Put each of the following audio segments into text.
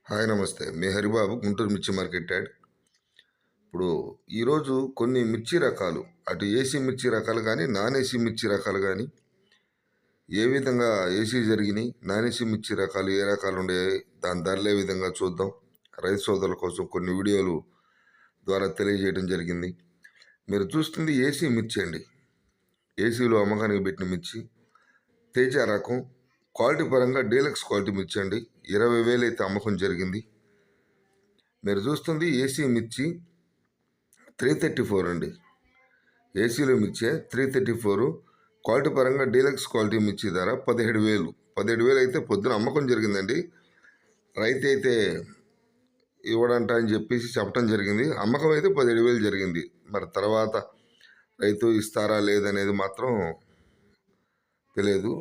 Hi నమస్తే. మీ హరిబాబు గుంటూరు మిర్చి market add. ఇప్పుడు ఈరోజు కొన్ని మిర్చి రకాలు, అటు ఏసీ మిర్చి రకాలు కానీ నాన్ ఏసీ మిర్చి రకాలు కానీ ఏ విధంగా ఏసీ జరిగినాయి, నాన్ ఏసీ మిర్చి రకాలు ఏ రకాలు ఉండే, దాని ధరలు ఏ విధంగా చూద్దాం. రైతు సోదరుల కోసం కొన్ని వీడియోలు ద్వారా తెలియజేయడం జరిగింది. మీరు చూస్తుంది ఏసీ మిర్చి అండి. ఏసీలో అమ్మకానికి పెట్టిన మిర్చి తేజ రకం, క్వాలిటీ పరంగా డీలక్స్ క్వాలిటీ మిర్చి అండి. 20,000 అయితే అమ్మకం జరిగింది. మీరు చూస్తుంది ఏసీ మిర్చి 334 అండి. ఏసీలో మిర్చి 334, క్వాలిటీ పరంగా డీలక్స్ క్వాలిటీ మిర్చి ధర 17,000. 17,000 అయితే పొద్దున అమ్మకం జరిగిందండి. రైతు అయితే ఇవ్వడంట అని చెప్పేసి చెప్పడం జరిగింది. అమ్మకం అయితే 17,000 జరిగింది. మరి తర్వాత రైతు ఇస్తారా లేదనేది మాత్రం తెలియదు.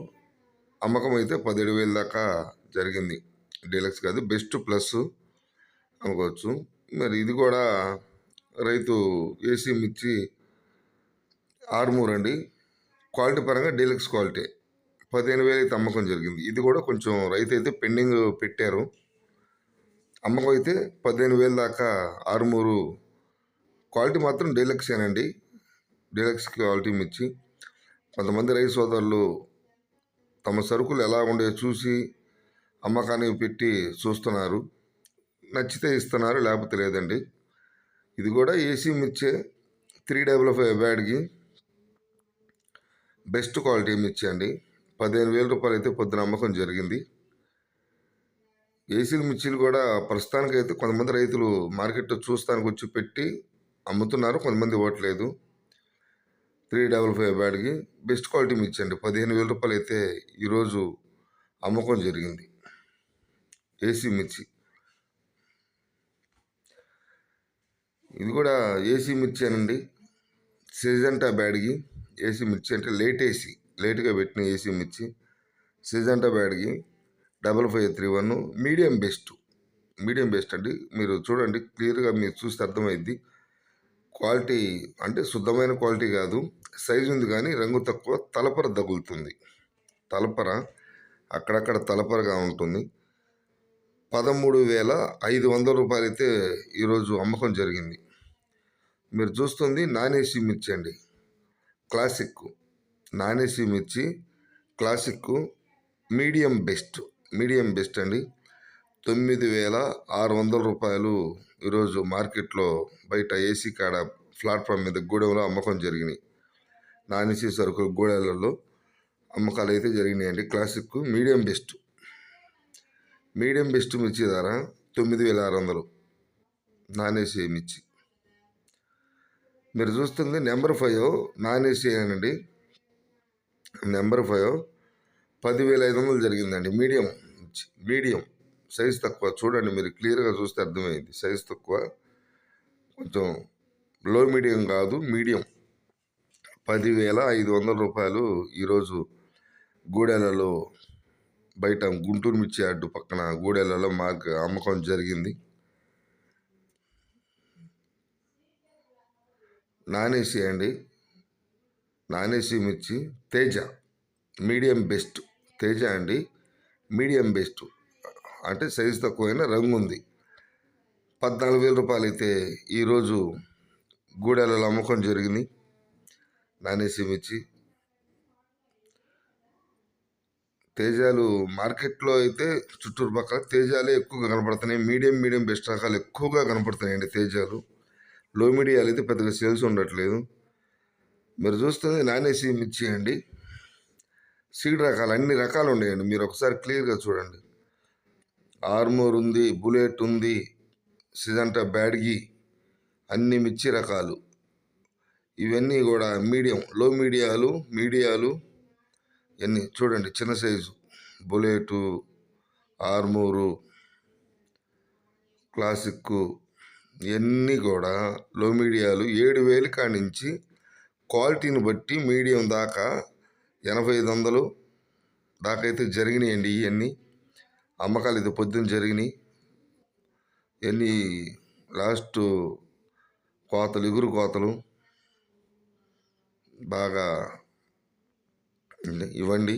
అమ్మకం అయితే 17,000 దాకా జరిగింది. డీలక్స్ కాదు, బెస్ట్ ప్లస్ అనుకోవచ్చు. మరి ఇది కూడా రైతు ఏసీ మిర్చి ఆర్మూర్ అండి. క్వాలిటీ పరంగా డీలక్స్ క్వాలిటీ 15,000 అయితే అమ్మకం జరిగింది. ఇది కూడా కొంచెం రైతు అయితే పెండింగ్ పెట్టారు. అమ్మకం అయితే 15,000 దాకా ఆర్మూరు. క్వాలిటీ మాత్రం డీలక్సేనండి. డీలక్స్ క్వాలిటీ మిర్చి. కొంతమంది రైతు సోదరులు తమ సరుకులు ఎలా ఉండే చూసి అమ్మకానికి పెట్టి చూస్తున్నారు. నచ్చితే ఇస్తున్నారు, లేకపోతే లేదండి. ఇది కూడా ఏసీ మిర్చే 355 బ్యాడ్కి బెస్ట్ క్వాలిటీ మిర్చి అండి. 15,000 రూపాయలు అయితే పొద్దున అమ్మకం జరిగింది. ఏసీ మిర్చీలు కూడా ప్రస్తుతానికైతే కొంతమంది రైతులు మార్కెట్లో చూస్తానికి వచ్చి పెట్టి అమ్ముతున్నారు, కొంతమంది ఇవ్వట్లేదు. 355 బ్యాడ్కి బెస్ట్ క్వాలిటీ మిర్చి అండి. 15,000 రూపాయలు అయితే ఈరోజు అమ్మకం జరిగింది ఏసీ మిర్చి. ఇది కూడా ఏసీ మిర్చి అనండి. సిజంటా బ్యాడ్కి ఏసీ మిర్చి అంటే లేట్గా పెట్టిన ఏసీ మిర్చి. సిజంటా బ్యాడ్కి 5531 మీడియం బెస్ట్ అండి. మీరు చూడండి క్లియర్గా, మీరు చూస్తే అర్థమైద్ది. క్వాలిటీ అంటే శుద్ధమైన క్వాలిటీ కాదు, సైజు ఉంది కానీ రంగు తక్కువ, తలపర తగులుతుంది. తలపర అక్కడక్కడ తలపరగా ఉంటుంది. 13,500 రూపాయలు అయితే ఈరోజు అమ్మకం జరిగింది. మీరు చూస్తుంది నాన్ ఏసీ మిర్చి అండి. క్లాసిక్ నాన్ ఏసీ మిర్చి క్లాసిక్ మీడియం బెస్ట్ అండి. 9,600 రూపాయలు ఈరోజు మార్కెట్లో బయట ఏసీ కాడ ప్లాట్ఫామ్ మీద గూడెంలో అమ్మకం జరిగినాయి. నాన్ ఏసీ సరుకులు గూడెలలో అమ్మకాలు అయితే జరిగినాయండి. క్లాసిక్ మీడియం బెస్ట్ మిర్చి ధర 9,600 నాన్ ఏసీ మిర్చి. మీరు చూస్తుంది నెంబర్ 5 నాన్ ఏసీ అండి. నెంబర్ 5 10,500 జరిగిందండి. మీడియం సైజ్ తక్కువ. చూడండి, మీరు క్లియర్గా చూస్తే అర్థమైంది. సైజ్ తక్కువ, కొంచెం లో మీడియం కాదు, మీడియం. 10,500 రూపాయలు ఈరోజు గూడెలలో బయట గుంటూరు మిర్చి అడ్డు పక్కన గూడెలలో అమ్మకం జరిగింది. నాన్ ఏసీ అండి. నాన్ ఏసీ మిర్చి తేజ మీడియం బెస్ట్. తేజ అండి, మీడియం బెస్ట్ అంటే సైజు తక్కువైన రంగు ఉంది. 14,000 రూపాయలు అయితే ఈరోజు గూడెలలో అమ్మకం జరిగింది. నాన్ ఏసీ మిర్చి తేజాలు మార్కెట్లో అయితే చుట్టూరు పక్కల తేజాలే ఎక్కువగా కనపడుతున్నాయి. మీడియం బెస్ట్ రకాలు ఎక్కువగా కనపడుతున్నాయండి తేజాలు. లో మీడియాలు అయితే పెద్దగా సేల్స్ ఉండట్లేదు. మీరు చూస్తుంది నాన్ ఏసీ మిర్చి అండి. సీడ్ రకాలు అన్ని రకాలు ఉన్నాయండి. మీరు ఒకసారి క్లియర్గా చూడండి. ఆర్మూర్ ఉంది, బుల్లెట్ ఉంది, సిజంటా బ్యాడ్గి, అన్ని మిర్చి రకాలు. ఇవన్నీ కూడా లో మీడియాలు ఇవన్నీ చూడండి. చిన్న సైజు బుల్లెటు, ఆర్మూరు, క్లాసిక్ ఇవన్నీ కూడా లో మీడియాలు 7,000 కాడి నుంచి క్వాలిటీని బట్టి మీడియం దాకా 8,500 దాకా అయితే జరిగినాయండి. ఇవన్నీ అమ్మకాలు అయితే పొద్దున్న జరిగినాయి. ఇవన్నీ లాస్ట్ ఎగురు కోతలు బాగా ఇవ్వండి.